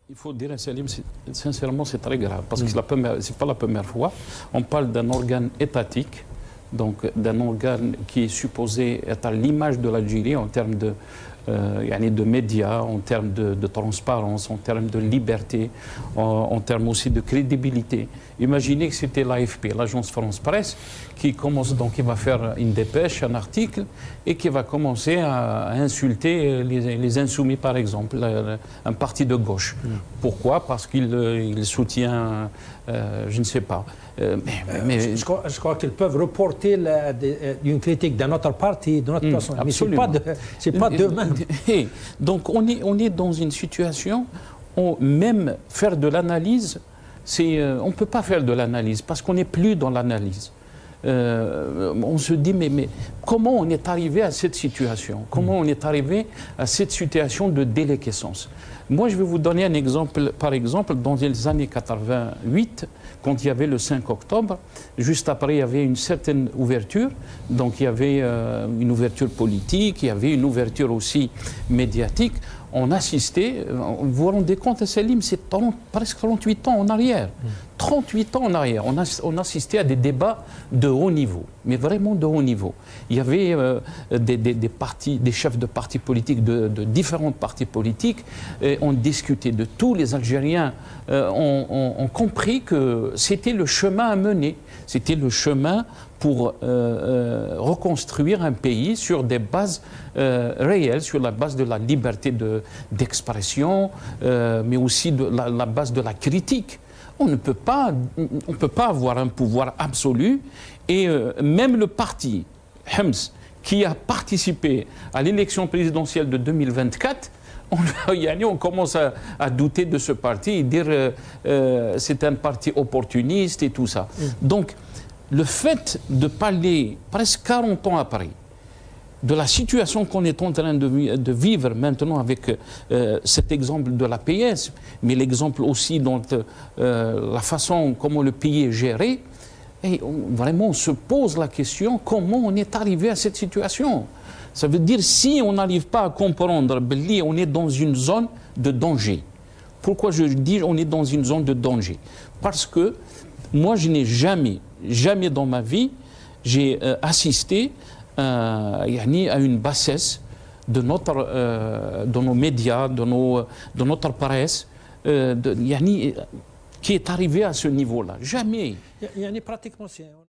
Il faut dire, Salim, sincèrement, c'est très grave, parce que ce n'est pas la première fois. On parle d'un organe étatique, donc d'un organe qui est supposé être à l'image de l'Algérie en termes de médias, en termes de transparence, en termes de liberté, en termes aussi de crédibilité. Imaginez que c'était l'AFP, l'agence France-Presse, qui va faire une dépêche, un article, et qui va commencer à insulter les Insoumis, par exemple, un parti de gauche. Pourquoi? Parce qu'il soutient, je ne sais pas. Je crois qu'ils peuvent reporter une critique d'un autre parti, d'une autre personne. Mais ce n'est pas d'eux-mêmes. Donc on est dans une situation où même faire de l'analyse, on ne peut pas faire de l'analyse parce qu'on n'est plus dans l'analyse. On se dit, mais comment on est arrivé à cette situation? Comment on est arrivé à cette situation de déliquescence? Moi, je vais vous donner un exemple. Par exemple, dans les années 88, quand il y avait le 5 octobre, juste après, il y avait une certaine ouverture. Donc, il y avait une ouverture politique, il y avait une ouverture aussi médiatique. On assistait, vous vous rendez compte, Salim, c'est presque 38 ans en arrière. 38 ans en arrière, on assistait à des débats de haut niveau, mais vraiment de haut niveau. Il y avait des chefs de partis politiques, de différents partis politiques, et on discutait de tout. Les Algériens ont compris que c'était le chemin à mener, c'était le chemin pour reconstruire un pays sur des bases réelles, sur la base de la liberté d'expression, mais aussi de la base de la critique. On ne peut pas avoir un pouvoir absolu, et même le parti Hems, qui a participé à l'élection présidentielle de 2024, on commence à douter de ce parti et dire c'est un parti opportuniste et tout ça. Donc, le fait de parler presque 40 ans après de la situation qu'on est en train de vivre maintenant avec cet exemple de la PS, mais l'exemple aussi dans la façon comment le pays est géré, et vraiment on se pose la question comment on est arrivé à cette situation. Ça veut dire si on n'arrive pas à comprendre, on est dans une zone de danger. Pourquoi je dis on est dans une zone de danger? Parce que moi je n'ai jamais dans ma vie, j'ai assisté à une bassesse de nos médias, de notre presse, qui est arrivée à ce niveau-là. Jamais. Il y a pratiquement...